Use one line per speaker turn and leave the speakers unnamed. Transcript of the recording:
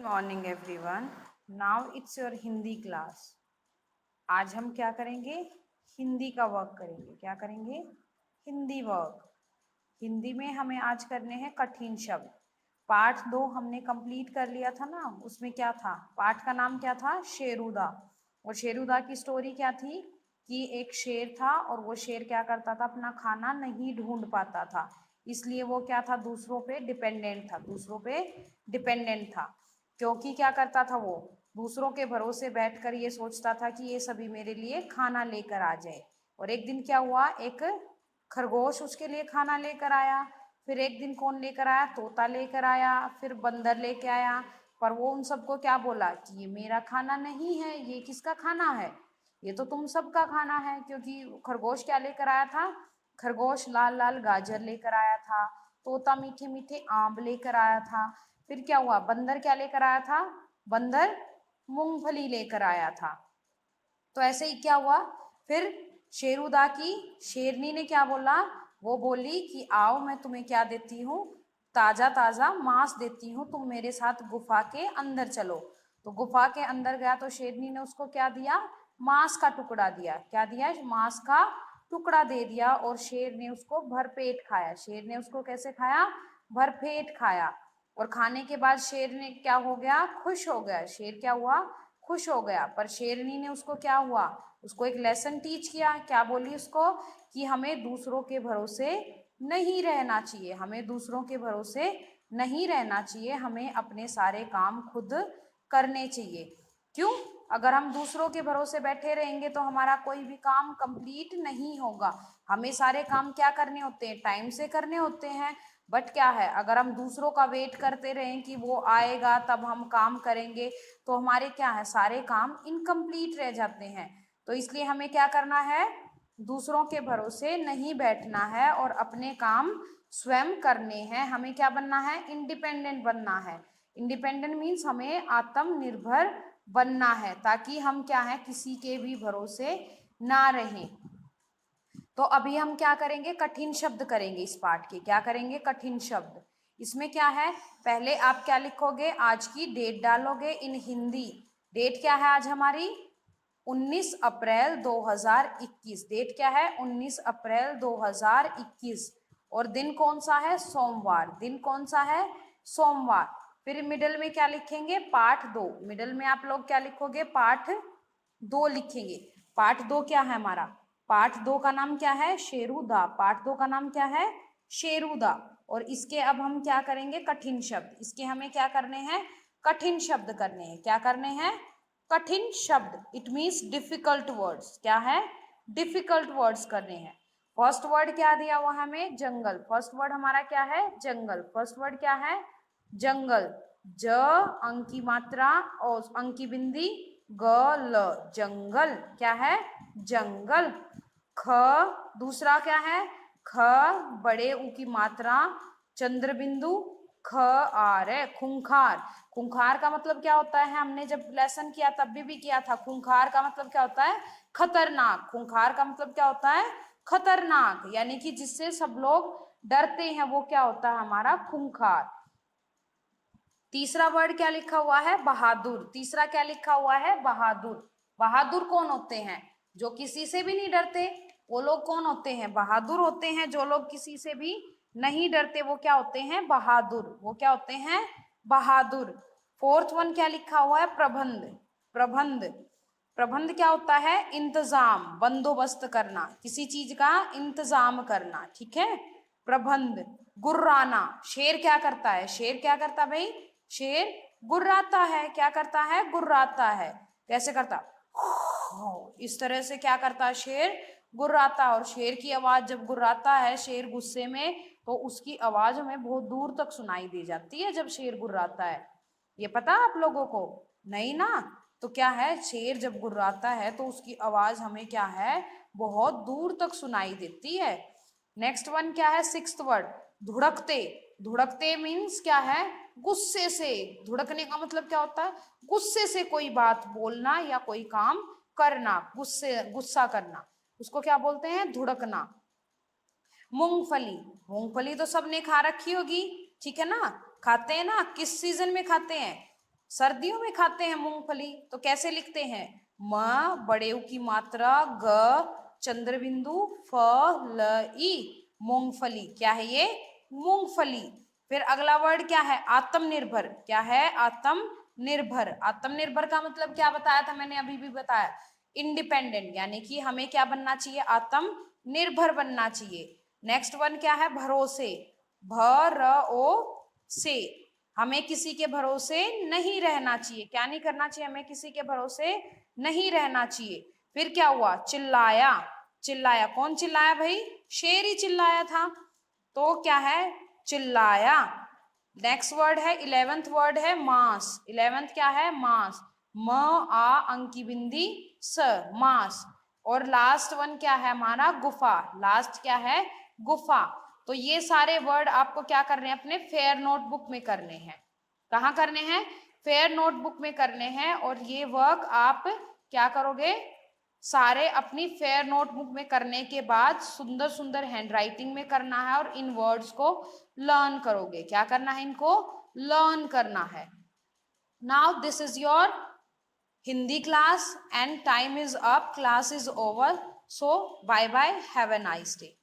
Morning everyone. Now it's your Hindi class. आज हम क्या करेंगे? हिंदी का वर्क करेंगे। क्या करेंगे? हिंदी वर्क। हिंदी में हमें आज करने हैं कठिन शब्द। पाठ 2 हमने कंप्लीट कर लिया था ना। उसमें क्या था? पाठ का नाम क्या था? शेरूदा। और शेरूदा की स्टोरी क्या थी कि एक शेर था और वो शेर क्या करता था, अपना खाना नहीं ढूंढ पाता था, इसलिए वो क्या था, दूसरों पे डिपेंडेंट था। दूसरों पे डिपेंडेंट था क्योंकि क्या करता था, वो दूसरों के भरोसे बैठकर ये सोचता था कि ये सभी मेरे लिए खाना लेकर आ जाए। और एक दिन क्या हुआ, एक खरगोश उसके लिए खाना लेकर आया। फिर एक दिन कौन लेकर आया? तोता लेकर आया। फिर बंदर लेके आया। पर वो उन सबको क्या बोला कि ये मेरा खाना नहीं है, ये किसका खाना है? ये तो तुम सबका खाना है। क्योंकि खरगोश क्या लेकर आया था? खरगोश लाल लाल गाजर लेकर आया था। तोता मीठे मीठे आम लेकर आया था। फिर क्या हुआ? बंदर क्या लेकर आया था? बंदर मूंगफली लेकर आया था। तो ऐसे ही क्या हुआ, फिर शेरूदा की शेरनी ने क्या बोला? वो बोली कि आओ, मैं तुम्हें क्या देती हूँ, ताजा ताजा मांस देती हूँ, तुम मेरे साथ गुफा के अंदर चलो। तो गुफा के अंदर गया तो शेरनी ने उसको क्या दिया? मांस का टुकड़ा दिया। क्या दिया? मांस का टुकड़ा दे दिया। और शेर ने उसको भरपेट खाया। शेर ने उसको कैसे खाया? भरपेट खाया। और खाने के बाद शेर ने क्या हो गया? खुश हो गया। शेर क्या हुआ? खुश हो गया। पर शेरनी ने उसको क्या हुआ, उसको एक लेसन टीच किया। क्या बोली उसको? कि हमें दूसरों के भरोसे नहीं रहना चाहिए। हमें दूसरों के भरोसे नहीं रहना चाहिए। हमें अपने सारे काम खुद करने चाहिए। क्यों? अगर हम दूसरों के भरोसे बैठे रहेंगे तो हमारा कोई भी काम कंप्लीट नहीं होगा। हमें सारे काम क्या करने होते हैं? टाइम से करने होते हैं। बट क्या है, अगर हम दूसरों का वेट करते रहें कि वो आएगा तब हम काम करेंगे, तो हमारे क्या है, सारे काम इनकम्प्लीट रह जाते हैं। तो इसलिए हमें क्या करना है? दूसरों के भरोसे नहीं बैठना है और अपने काम स्वयं करने हैं। हमें क्या बनना है? इंडिपेंडेंट बनना है। इंडिपेंडेंट मीन्स हमें आत्मनिर्भर बनना है, ताकि हम क्या है, किसी के भी भरोसे ना रहें। तो अभी हम क्या करेंगे? कठिन शब्द करेंगे इस पाठ के। क्या करेंगे? कठिन शब्द। इसमें क्या है, पहले आप क्या लिखोगे? आज की डेट डालोगे इन हिंदी। डेट क्या है आज हमारी? 19 अप्रैल 2021। डेट क्या है? 19 अप्रैल 2021। और दिन कौन सा है? सोमवार। दिन कौन सा है? सोमवार। फिर मिडल में क्या लिखेंगे? पाठ 2। मिडल में आप लोग क्या लिखोगे? पाठ 2 लिखेंगे। पाठ 2 क्या है हमारा? पाठ 2 का नाम क्या है? शेरूदा। पाठ 2 का नाम क्या है? शेरूदा। और इसके अब हम क्या करेंगे? कठिन शब्द। इसके हमें क्या करने हैं? कठिन शब्द करने हैं। क्या करने हैं? कठिन शब्द। It means difficult words. क्या है? डिफिकल्ट वर्ड्स करने हैं। फर्स्ट वर्ड क्या दिया हुआ हमें? जंगल। फर्स्ट वर्ड हमारा क्या है? जंगल। फर्स्ट वर्ड क्या है? जंगल। ज अंक की मात्रा और अंक की बिंदी, ग ल, जंगल। क्या है? जंगल। ख दूसरा क्या है? ख बड़े ऊ की मात्रा, चंद्र बिंदु, ख आर है, खूंखार। खूंखार का मतलब क्या होता है? हमने जब लेसन किया तब भी किया था। खूंखार का मतलब क्या होता है? खतरनाक। खूंखार का मतलब क्या होता है? खतरनाक। यानी कि जिससे सब लोग डरते हैं, वो क्या होता है? हमारा खूंखार। तीसरा वर्ड क्या लिखा हुआ है? बहादुर। तीसरा क्या लिखा हुआ है? बहादुर। बहादुर कौन होते हैं? जो किसी से भी नहीं डरते, वो लोग कौन होते हैं? बहादुर होते हैं। जो लोग किसी से भी नहीं डरते, वो क्या होते हैं? बहादुर। वो क्या होते हैं? बहादुर। फोर्थ वन क्या लिखा हुआ है? प्रबंध। प्रबंध। प्रबंध क्या होता है? इंतजाम, बंदोबस्त करना, किसी चीज का इंतजाम करना। ठीक है? प्रबंध। गुर्राना। शेर क्या करता है? शेर क्या करता भाई? शेर गुर्राता है। क्या करता है? गुर्राता है। कैसे करता? इस तरह से क्या करता है? शेर गुर्राता। और शेर की आवाज जब गुर्राता है, शेर गुस्से में, तो उसकी आवाज हमें बहुत दूर तक सुनाई दे जाती है जब शेर गुर्राता है। ये पता आप लोगों को? नहीं ना? तो क्या है, शेर जब गुर्राता है तो उसकी आवाज हमें क्या है, बहुत दूर तक सुनाई देती है। नेक्स्ट वन क्या है? सिक्स्थ वर्ड, धुड़कते। धुड़कते मीन्स क्या है? गुस्से से। धुड़कने का मतलब क्या होता है? गुस्से से कोई बात बोलना या कोई काम करना, गुस्से गुस्सा करना, उसको क्या बोलते हैं? धुड़कना। मूंगफली। मूंगफली तो सबने खा रखी होगी, ठीक है ना? खाते हैं ना? किस सीजन में खाते हैं? सर्दियों में खाते हैं मूंगफली, तो कैसे लिखते हैं? म बड़े उ की मात्रा, ग चंद्रबिंदु, फ ल ई, मूंगफली। क्या है ये? मूंगफली। फिर अगला वर्ड क्या है? आत्मनिर्भर। क्या है? आत्मनिर्भर। आत्मनिर्भर का मतलब क्या बताया था मैंने? अभी भी बताया, इंडिपेंडेंट, यानी कि हमें क्या बनना चाहिए? आत्मनिर्भर बनना चाहिए। नेक्स्ट वन क्या है? भरोसे, भ र ओ से। हमें किसी के भरोसे नहीं रहना चाहिए। क्या नहीं करना चाहिए? हमें किसी के भरोसे नहीं रहना चाहिए। फिर क्या हुआ? चिल्लाया। चिल्लाया, कौन चिल्लाया भाई? शेर ही चिल्लाया था, तो क्या है? चिल्लाया। नेक्स्ट वर्ड है, 11th वर्ड है मास। 11th क्या है? मास। म आ अंकी बिंदी स, मास। और लास्ट वन क्या है हमारा? गुफा। लास्ट क्या है? गुफा। तो ये सारे वर्ड आपको क्या करने हैं? अपने फेयर नोटबुक में करने हैं। कहाँ करने हैं? फेयर नोटबुक में करने हैं। और ये वर्क आप क्या करोगे? सारे अपनी फेयर नोटबुक में करने के बाद सुंदर सुंदर हैंडराइटिंग में करना है और इन वर्ड्स को लर्न करोगे। क्या करना है? इनको लर्न करना है। Now this is your Hindi class and time is up. Class is over. So bye bye. Have a nice day.